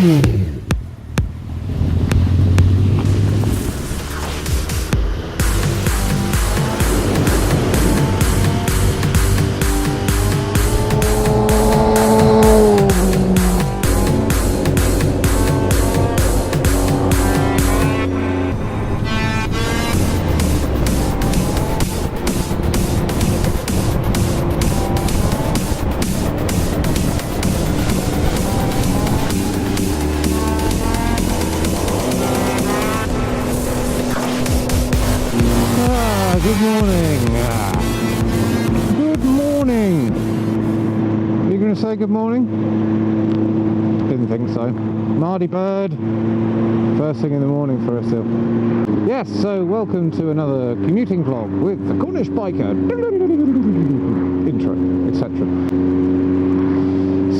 Good morning. Good morning. You going to say good morning? Didn't think so. Mardy bird. First thing in the morning for us still. Yes, so welcome to another commuting vlog with the Cornish biker. Intro, etc.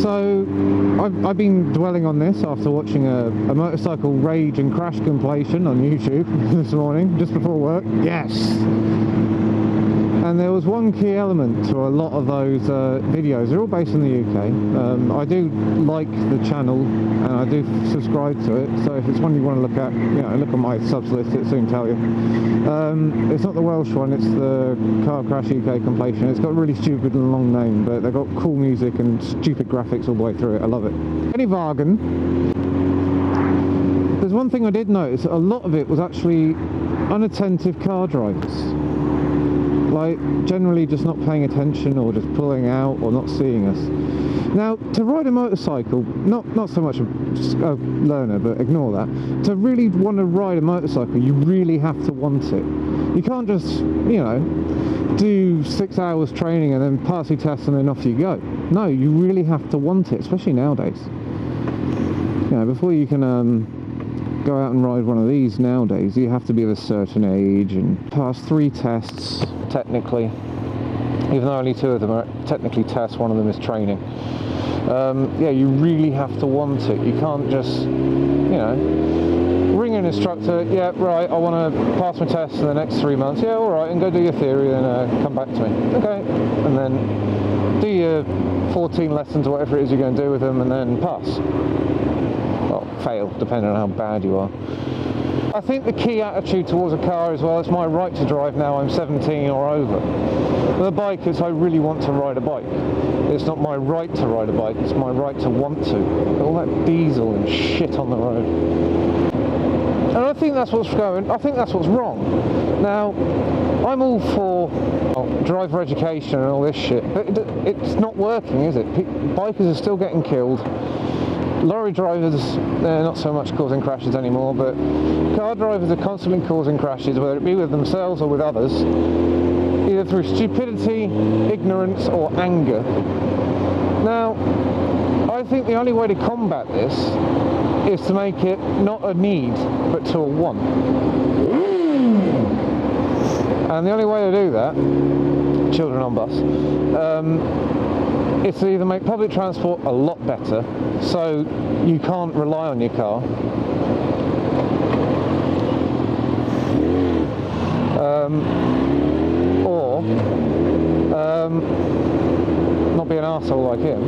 So I've been dwelling on this after watching a motorcycle rage and crash compilation on YouTube this morning, just before work. Yes! And there was one key element to a lot of those videos. They're all based in the UK. I do like the channel and I do subscribe to it, so if it's one you want to look at, you know, look at my subs list, it'll soon tell you. It's not the Welsh one, it's the Car Crash UK compilation. It's got a really stupid and long name, but they've got cool music and stupid graphics all the way through it. I love it. Any Wagen. There's one thing I did notice, a lot of it was actually unattentive car drivers. Like, generally just not paying attention or just pulling out or not seeing us. Now, to ride a motorcycle, not so much a learner, but ignore that. To really want to ride a motorcycle, you really have to want it. You can't just, you know, do 6 hours training and then pass your test and then off you go. No, you really have to want it, especially nowadays. You know, before you can go out and ride one of these nowadays, you have to be of a certain age and pass 3 tests, technically, even though only 2 of them are technically tests, one of them is training. Yeah, you really have to want it. You can't just, you know, ring an instructor, yeah, right, I want to pass my test in the next 3 months, yeah, alright, and go do your theory and come back to me. Okay, and then do your 14 lessons or whatever it is you're going to do with them and then pass. Well, fail, depending on how bad you are. I think the key attitude towards a car as well, it's my right to drive now, I'm 17 or over. With a bike, it's I really want to ride a bike. It's not my right to ride a bike, it's my right to want to. All that diesel and shit on the road. And I think that's what's going, I think that's what's wrong. Now, I'm all for driver education and all this shit, but it's not working, is it? Bikers are still getting killed. Lorry drivers, they're not so much causing crashes anymore, but car drivers are constantly causing crashes, whether it be with themselves or with others, either through stupidity, ignorance or anger. Now, I think the only way to combat this is to make it not a need, but to a want. And the only way to do that, children on bus, is to either make public transport a lot better, so you can't rely on your car, or not be an arsehole like him.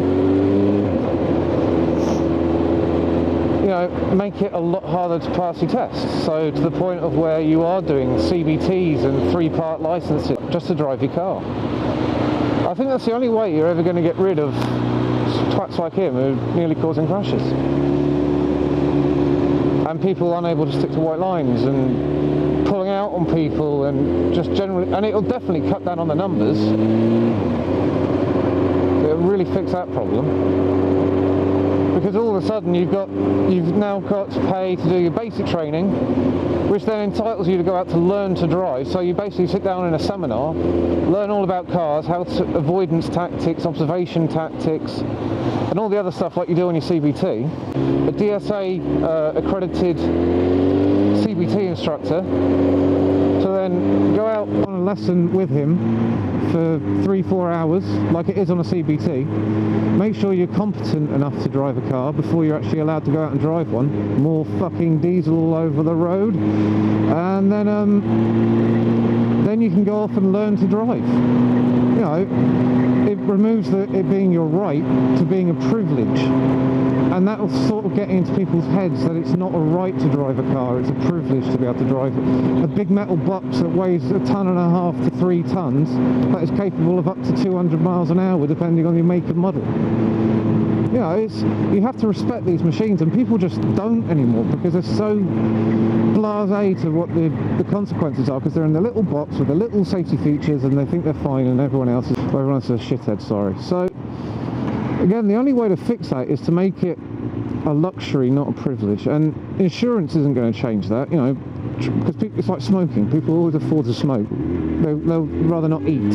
You know, make it a lot harder to pass your tests, so to the point of where you are doing CBTs and 3-part licenses just to drive your car. I think that's the only way you're ever going to get rid of twats like him who are nearly causing crashes. And people unable to stick to white lines and pulling out on people and just generally, and it'll definitely cut down on the numbers. It'll really fix that problem. Because all of a sudden you've now got to pay to do your basic training, which then entitles you to go out to learn to drive. So you basically sit down in a seminar, learn all about cars, avoidance tactics, observation tactics, and all the other stuff like you do on your CBT. A DSA accredited CBT instructor to then go out on a lesson with him for 3-4 hours, like it is on a CBT. Make sure you're competent enough to drive a car before you're actually allowed to go out and drive one. More fucking diesel all over the road, and then you can go off and learn to drive. You know, it removes it being your right to being a privilege. And that'll sort of get into people's heads that it's not a right to drive a car, it's a privilege to be able to drive a big metal box that weighs 1.5 tons to 3 tons that is capable of up to 200 miles an hour depending on your make and model. You know, you have to respect these machines, and people just don't anymore because they're so blasé to what the consequences are, because they're in the little box with the little safety features and they think they're fine, and everyone else is a shithead, sorry. So again, the only way to fix that is to make it a luxury, not a privilege, and insurance isn't going to change that, you know, because it's like smoking. People always afford to smoke. They'll rather not eat.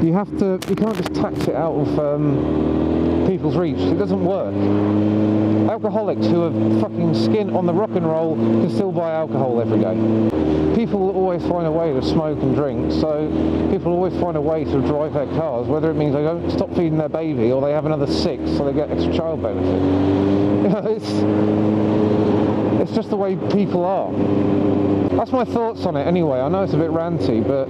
You can't just tax it out of people's reach. It doesn't work. Alcoholics who have fucking skin on the rock and roll can still buy alcohol every day. People will always find a way to smoke and drink, so people always find a way to drive their cars, whether it means they don't stop feeding their baby or they have another 6 so they get extra child benefit. You know, it's just the way people are. That's my thoughts on it anyway. I know it's a bit ranty, but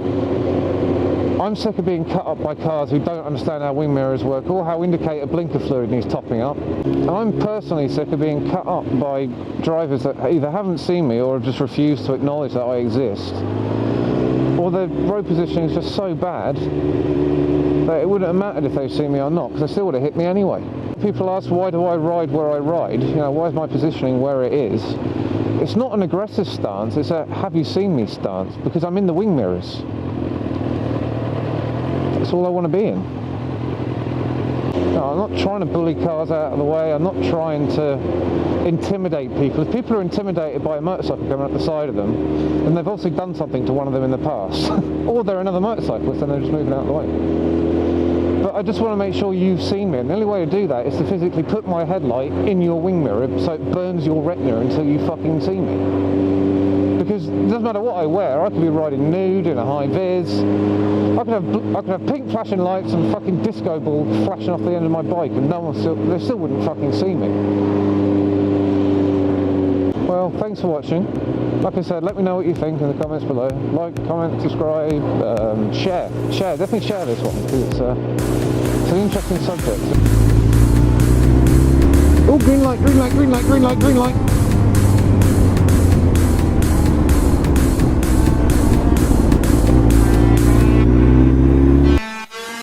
I'm sick of being cut up by cars who don't understand how wing mirrors work or how indicator blinker fluid needs topping up. And I'm personally sick of being cut up by drivers that either haven't seen me or have just refused to acknowledge that I exist, or the road positioning is just so bad that it wouldn't have mattered if they've seen me or not, because they still would have hit me anyway. People ask, why do I ride where I ride? You know, why is my positioning where it is? It's not an aggressive stance, it's a have you seen me stance, because I'm in the wing mirrors. That's all I want to be in. No, I'm not trying to bully cars out of the way. I'm not trying to intimidate people. If people are intimidated by a motorcycle coming up the side of them, then they've obviously done something to one of them in the past. Or they're another motorcyclist and they're just moving out of the way. But I just want to make sure you've seen me, and the only way to do that is to physically put my headlight in your wing mirror so it burns your retina until you fucking see me. Because it doesn't matter what I wear, I could be riding nude in a high vis, I could have pink flashing lights and fucking disco ball flashing off the end of my bike, and they still wouldn't fucking see me. Well, thanks for watching. Like I said, let me know what you think in the comments below. Like, comment, subscribe, share. Definitely share this one, because it's an interesting subject. Oh, green light, green light, green light, green light, green light.